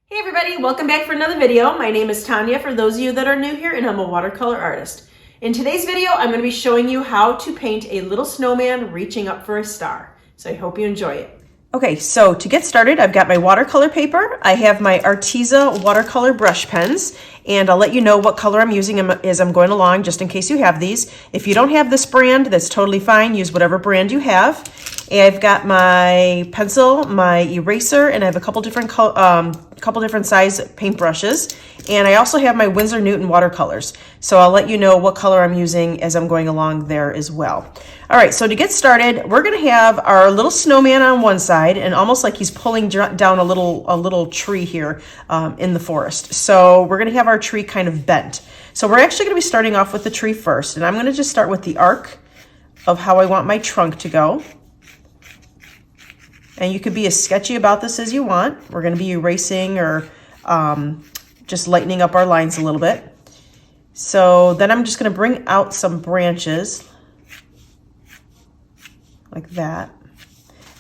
Hey everybody, welcome back for another video. My name is Tanya for those of you that are new here, and I'm a watercolor artist. In today's video, I'm going to be showing you how to paint a little snowman reaching up for a star. So I hope you enjoy it. Okay, so to get started, I've got my watercolor paper. I have my Arteza watercolor brush pens, and I'll let you know what color I'm using as I'm going along, just in case you have these. If you don't have this brand, that's totally fine. Use whatever brand you have. And I've got my pencil, my eraser, and I have a couple different size paintbrushes. And I also have my Winsor watercolors. So I'll let you know what color I'm using as I'm going along there as well. All right, so to get started, we're gonna have our little snowman on one side, and almost like he's pulling down a little tree here in the forest. So we're gonna have our tree kind of bent. So we're actually gonna be starting off with the tree first, and I'm gonna just start with the arc of how I want my trunk to go. And you could be as sketchy about this as you want. We're gonna be erasing or just lightening up our lines a little bit. So then I'm just gonna bring out some branches like that.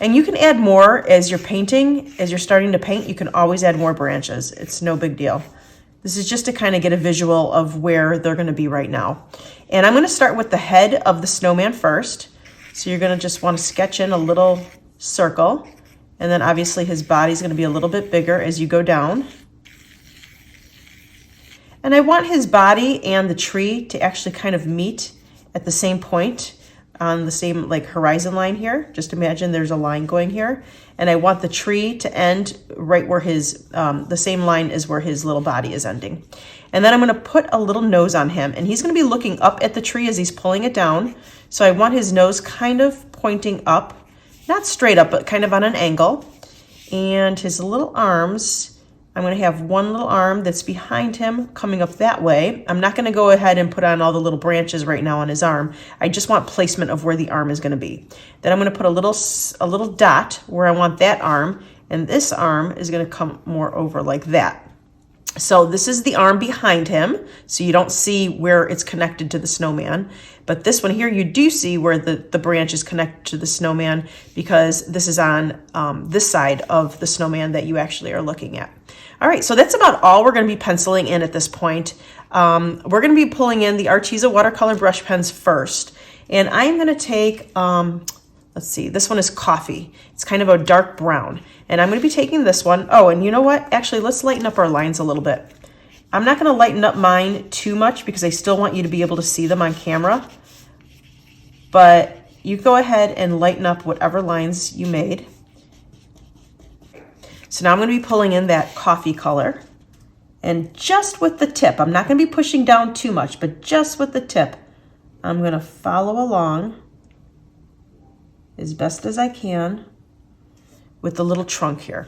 And you can add more as you're painting, as you're starting to paint, you can always add more branches. It's no big deal. This is just to kind of get a visual of where they're gonna be right now. And I'm gonna start with the head of the snowman first. So you're gonna just wanna sketch in a little circle, and then obviously his body's going to be a little bit bigger as you go down. And I want his body and the tree to actually kind of meet at the same point on the same like horizon line here. Just imagine there's a line going here, and I want the tree to end right where his the same line is where his little body is ending. And then I'm going to put a little nose on him, and he's going to be looking up at the tree as he's pulling it down. So I want his nose kind of pointing up. Not straight up, but kind of on an angle. And his little arms, I'm going to have one little arm that's behind him coming up that way. I'm not going to go ahead and put on all the little branches right now on his arm. I just want placement of where the arm is going to be. Then I'm going to put a little dot where I want that arm, and this arm is going to come more over like that. So this is the arm behind him, so you don't see where it's connected to the snowman. But this one here, you do see where the branch is connected to the snowman, because this is on this side of the snowman that you actually are looking at. All right, so that's about all we're going to be penciling in at this point. We're going to be pulling in the Arteza watercolor brush pens first. And I'm going to take, let's see, this one is coffee. It's kind of a dark brown. And I'm going to be taking this one. Oh, and you know what? Actually, let's lighten up our lines a little bit. I'm not going to lighten up mine too much because I still want you to be able to see them on camera. But you go ahead and lighten up whatever lines you made. So now I'm going to be pulling in that coffee color. And just with the tip, I'm not going to be pushing down too much, but just with the tip, I'm going to follow along as best as I can with the little trunk here.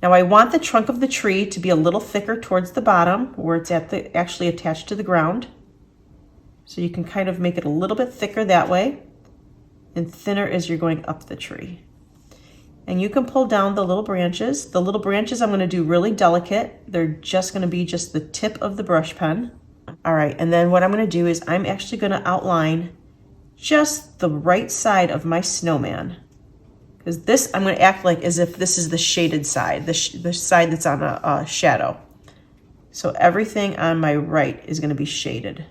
Now I want the trunk of the tree to be a little thicker towards the bottom where it's actually attached to the ground. So you can kind of make it a little bit thicker that way and thinner as you're going up the tree. And you can pull down the little branches. The little branches I'm going to do really delicate. They're just going to be just the tip of the brush pen. All right, and then what I'm going to do is I'm actually going to outline just the right side of my snowman. Because this, I'm going to act like as if this is the shaded side, the side that's on a shadow. So everything on my right is going to be shaded.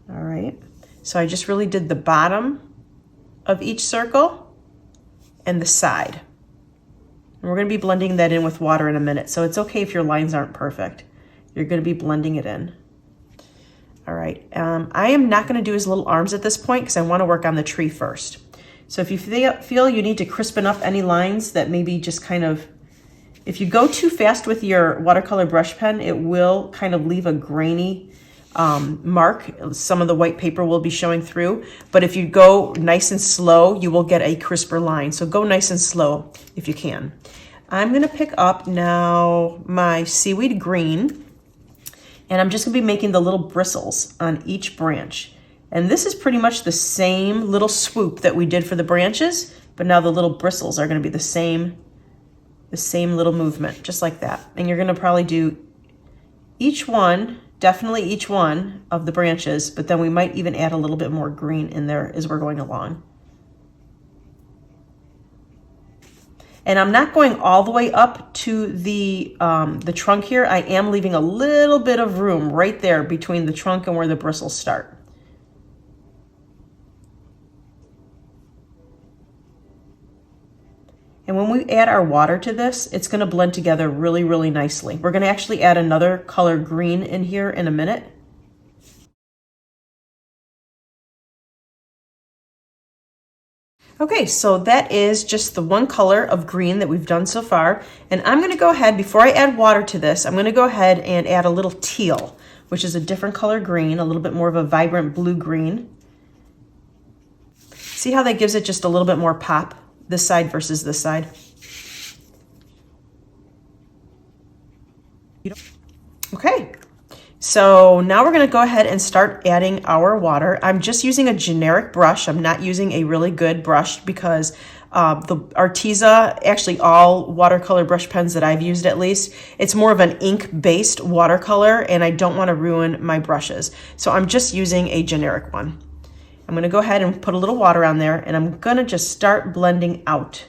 All right. So I just really did the bottom of each circle and the side. And we're going to be blending that in with water in a minute. So it's okay if your lines aren't perfect. You're going to be blending it in. All right, I am not going to do his little arms at this point because I want to work on the tree first. So if you feel you need to crispen up any lines that maybe just kind of, if you go too fast with your watercolor brush pen, it will kind of leave a grainy mark. Some of the white paper will be showing through, but if you go nice and slow, you will get a crisper line. So go nice and slow if you can. I'm going to pick up now my seaweed green. And I'm just going to be making the little bristles on each branch. And this is pretty much the same little swoop that we did for the branches, but now the little bristles are going to be the same little movement, just like that. And you're going to probably do each one, definitely each one of the branches, but then we might even add a little bit more green in there as we're going along. And I'm not going all the way up to the trunk here. I am leaving a little bit of room right there between the trunk and where the bristles start. And when we add our water to this, it's going to blend together really, really nicely. We're going to actually add another color green in here in a minute. Okay, so that is just the one color of green that we've done so far. And I'm going to go ahead, before I add water to this, I'm going to go ahead and add a little teal, which is a different color green, a little bit more of a vibrant blue-green. See how that gives it just a little bit more pop? This side versus this side. Okay, so now we're going to go ahead and start adding our water. I'm just using a generic brush. I'm not using a really good brush because the Arteza, actually all watercolor brush pens that I've used at least, it's more of an ink-based watercolor and I don't want to ruin my brushes. So I'm just using a generic one. I'm going to go ahead and put a little water on there and I'm going to just start blending out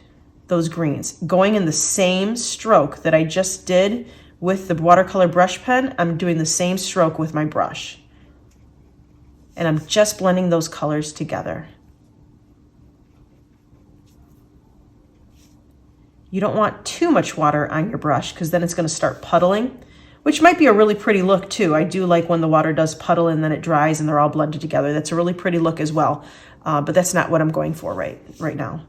those greens. Going in the same stroke that I just did with the watercolor brush pen, I'm doing the same stroke with my brush. And I'm just blending those colors together. You don't want too much water on your brush because then it's going to start puddling, which might be a really pretty look too. I do like when the water does puddle and then it dries and they're all blended together. That's a really pretty look as well, but that's not what I'm going for right now.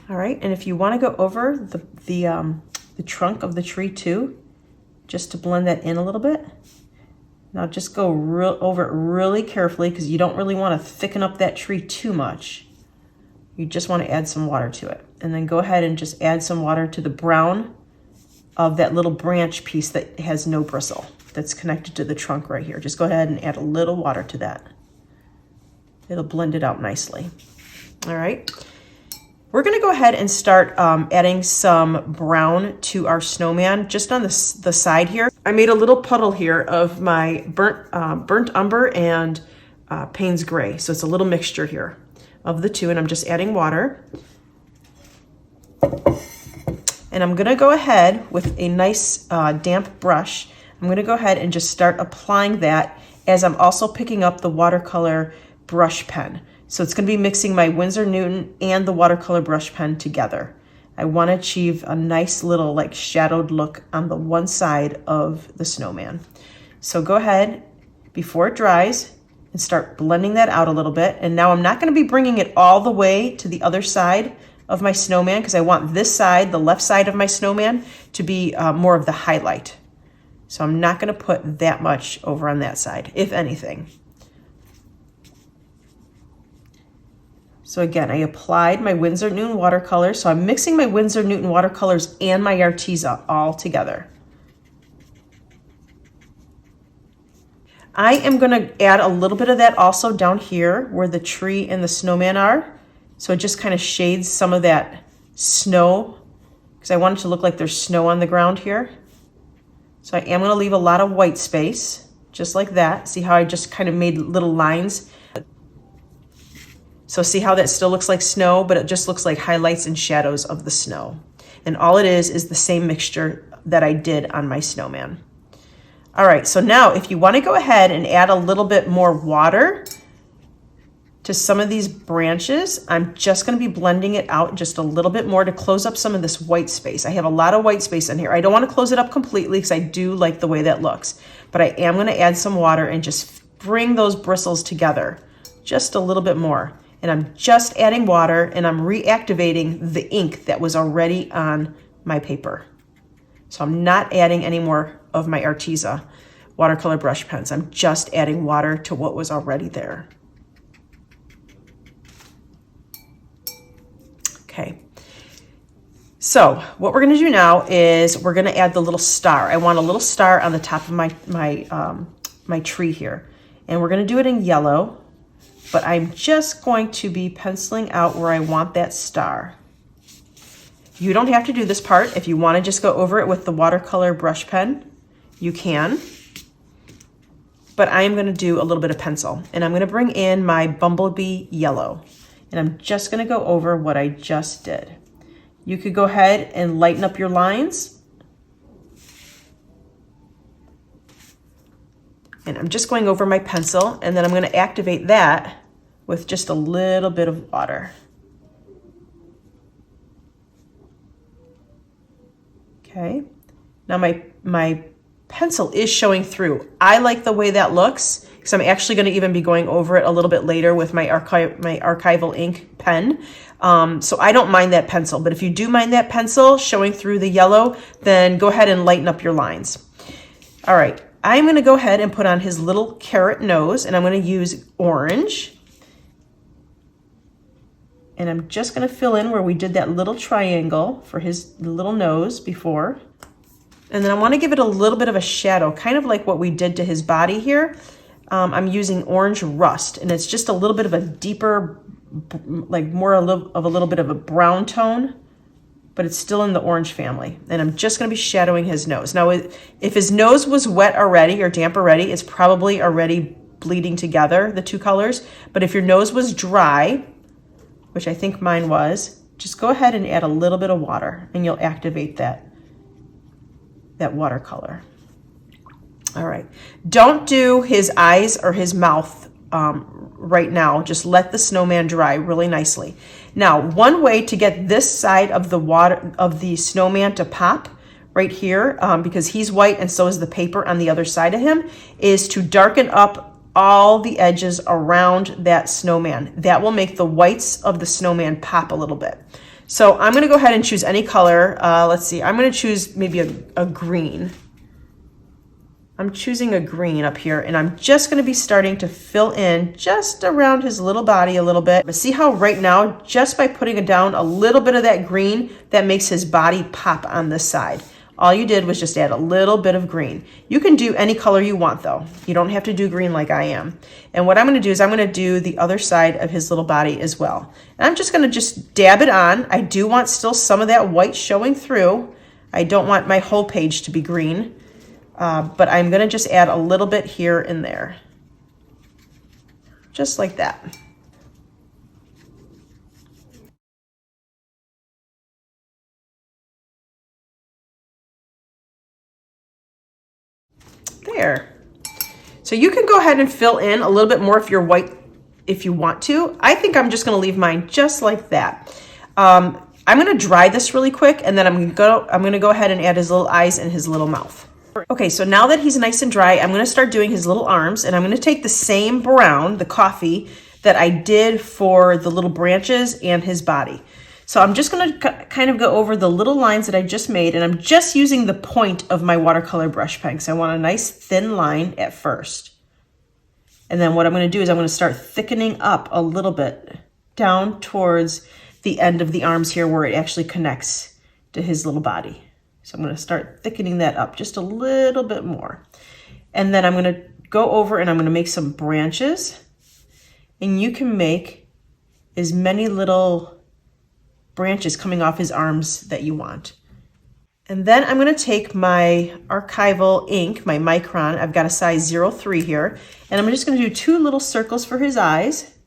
All right, and if you want to go over the trunk of the tree too, just to blend that in a little bit. Now just go over it really carefully because you don't really want to thicken up that tree too much. You just want to add some water to it. And then go ahead and just add some water to the brown of that little branch piece that has no bristle that's connected to the trunk right here. Just go ahead and add a little water to that. It'll blend it out nicely. All right. We're going to go ahead and start adding some brown to our snowman just on the side here. I made a little puddle here of my burnt umber and Payne's gray. So it's a little mixture here of the two, and I'm just adding water. And I'm going to go ahead with a nice damp brush. I'm going to go ahead and just start applying that as I'm also picking up the watercolor brush pen. So it's going to be mixing my Winsor Newton and the watercolor brush pen together. I want to achieve a nice little like shadowed look on the one side of the snowman. So go ahead before it dries and start blending that out a little bit. And now I'm not going to be bringing it all the way to the other side of my snowman because I want this side, the left side of my snowman, to be more of the highlight. So I'm not going to put that much over on that side, if anything. So again, I applied my Winsor Newton watercolor. So I'm mixing my Winsor Newton watercolors and my Arteza all together. I am going to add a little bit of that also down here where the tree and the snowman are. So it just kind of shades some of that snow because I want it to look like there's snow on the ground here. So I am going to leave a lot of white space, just like that. See how I just kind of made little lines? So see how that still looks like snow, but it just looks like highlights and shadows of the snow. And all it is the same mixture that I did on my snowman. All right, so now if you want to go ahead and add a little bit more water to some of these branches, I'm just going to be blending it out just a little bit more to close up some of this white space. I have a lot of white space in here. I don't want to close it up completely because I do like the way that looks, but I am going to add some water and just bring those bristles together just a little bit more. And I'm just adding water and I'm reactivating the ink that was already on my paper. So I'm not adding any more of my Arteza watercolor brush pens. I'm just adding water to what was already there. Okay. So what we're going to do now is we're going to add the little star. I want a little star on the top of my tree here. And we're going to do it in yellow. But I'm just going to be penciling out where I want that star. You don't have to do this part. If you want to just go over it with the watercolor brush pen, you can. but I am gonna do a little bit of pencil. And I'm gonna bring in my Bumblebee Yellow. And I'm just gonna go over what I just did. You could go ahead and lighten up your lines. And I'm just going over my pencil, and then I'm gonna activate that with just a little bit of water. Okay, now my pencil is showing through. I like the way that looks because I'm actually going to even be going over it a little bit later with my archival ink pen. So I don't mind that pencil, but if you do mind that pencil showing through the yellow, then go ahead and lighten up your lines. All right, I'm going to go ahead and put on his little carrot nose, and I'm going to use orange. And I'm just going to fill in where we did that little triangle for his little nose before. And then I want to give it a little bit of a shadow, kind of like what we did to his body here. I'm using orange rust, and it's just a little bit of a deeper, like more of a little bit of a brown tone, but it's still in the orange family. And I'm just going to be shadowing his nose. Now, if his nose was wet already or damp already, it's probably already bleeding together, the two colors. But if your nose was dry, which I think mine was, just go ahead and add a little bit of water, and you'll activate that watercolor. All right, don't do his eyes or his mouth right now. Just let the snowman dry really nicely. Now, one way to get this side of the snowman to pop right here, because he's white and so is the paper on the other side of him, is to darken up all the edges around that snowman. That will make the whites of the snowman pop a little bit. So I'm going to go ahead and choose any color. Let's see, I'm going to choose maybe a green. I'm choosing a green up here, and I'm just going to be starting to fill in just around his little body a little bit. But see how right now, just by putting it down a little bit of that green, that makes his body pop on this side. All you did was just add a little bit of green. You can do any color you want though. You don't have to do green like I am. And what I'm gonna do is I'm gonna do the other side of his little body as well. And I'm just gonna just dab it on. I do want still some of that white showing through. I don't want my whole page to be green, but I'm gonna just add a little bit here and there. Just like that. There. So you can go ahead and fill in a little bit more if you're white, if you want to. I think I'm just going to leave mine just like that. I'm going to dry this really quick, and then I'm going to go ahead and add his little eyes and his little mouth. Okay, so now that he's nice and dry, I'm going to start doing his little arms, and I'm going to take the same brown, the coffee, that I did for the little branches and his body. So I'm just going to kind of go over the little lines that I just made, and I'm just using the point of my watercolor brush pen because I want a nice thin line at first. And then what I'm going to do is I'm going to start thickening up a little bit down towards the end of the arms here where it actually connects to his little body. So I'm going to start thickening that up just a little bit more. And then I'm going to go over and I'm going to make some branches. And you can make as many little branches coming off his arms that you want. And then I'm going to take my archival ink, my Micron. I've got a size 03 here, and I'm just going to do two little circles for his eyes.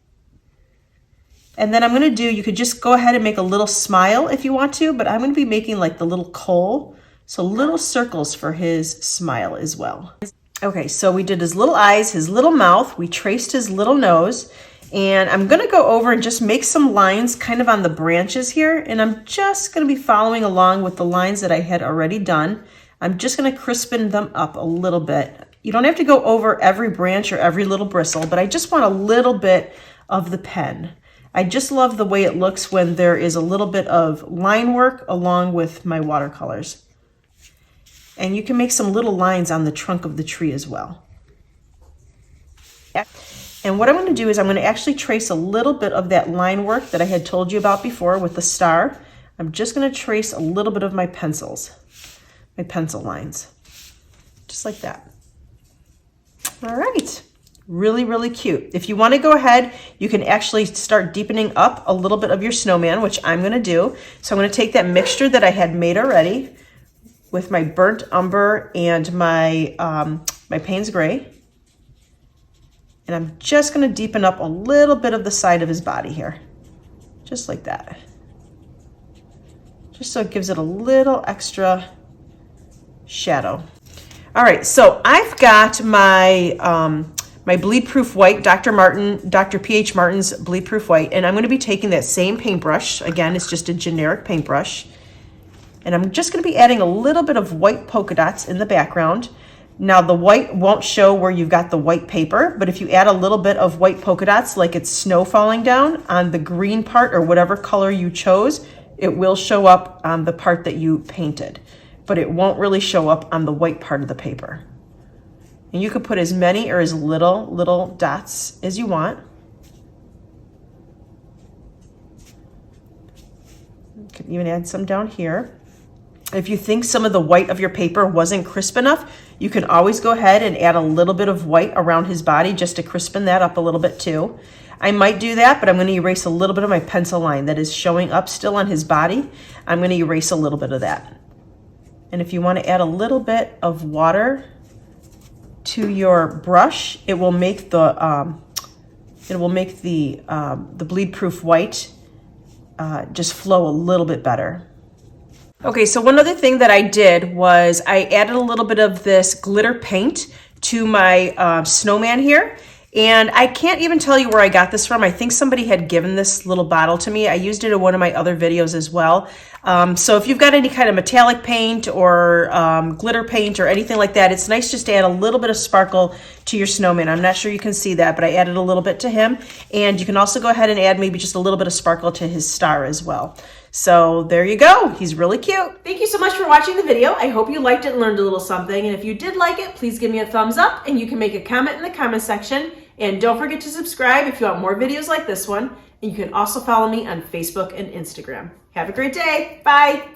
And then I'm going to do, you could just go ahead and make a little smile if you want to, but I'm going to be making like the little kohl, so little circles for his smile as well. Okay, so we did his little eyes, his little mouth, we traced his little nose, and I'm gonna go over and just make some lines kind of on the branches here, and I'm just gonna be following along with the lines that I had already done. I'm just gonna crispen them up a little bit. You don't have to go over every branch or every little bristle, but I just want a little bit of the pen. I just love the way it looks when there is a little bit of line work along with my watercolors. And you can make some little lines on the trunk of the tree as well. And what I'm going to do is I'm going to actually trace a little bit of that line work that I had told you about before with the star. I'm just going to trace a little bit of my pencil lines, just like that. All right, really, really cute. If you want to go ahead, you can actually start deepening up a little bit of your snowman, which I'm going to do. So I'm going to take that mixture that I had made already with my burnt umber and my my Payne's Gray. And I'm just gonna deepen up a little bit of the side of his body here. Just like that. Just so it gives it a little extra shadow. All right, so I've got my my bleed proof white, Dr. P.H. Martin's bleed proof white, and I'm going to be taking that same paintbrush. Again, it's just a generic paintbrush. And I'm just going to be adding a little bit of white polka dots in the background. Now the white won't show where you've got the white paper, but if you add a little bit of white polka dots, like it's snow falling down on the green part or whatever color you chose, it will show up on the part that you painted, but it won't really show up on the white part of the paper. And you can put as many or as little dots as you want. You can even add some down here. If you think some of the white of your paper wasn't crisp enough, you can always go ahead and add a little bit of white around his body just to crispen that up a little bit too. I might do that, but I'm going to erase a little bit of my pencil line that is showing up still on his body. I'm going to erase a little bit of that. And if you want to add a little bit of water to your brush, it will make the bleed proof white just flow a little bit better. Okay, so one other thing that I did was I added a little bit of this glitter paint to my snowman here. And I can't even tell you where I got this from. I think somebody had given this little bottle to me. I used it in one of my other videos as well. So if you've got any kind of metallic paint or glitter paint or anything like that, it's nice just to add a little bit of sparkle to your snowman. I'm not sure you can see that, but I added a little bit to him. And you can also go ahead and add maybe just a little bit of sparkle to his star as well. So there you go. He's really cute. Thank you so much for watching the video. I hope you liked it and learned a little something. And if you did like it, please give me a thumbs up, and you can make a comment in the comment section. And don't forget to subscribe if you want more videos like this one. And you can also follow me on Facebook and Instagram. Have a great day. Bye.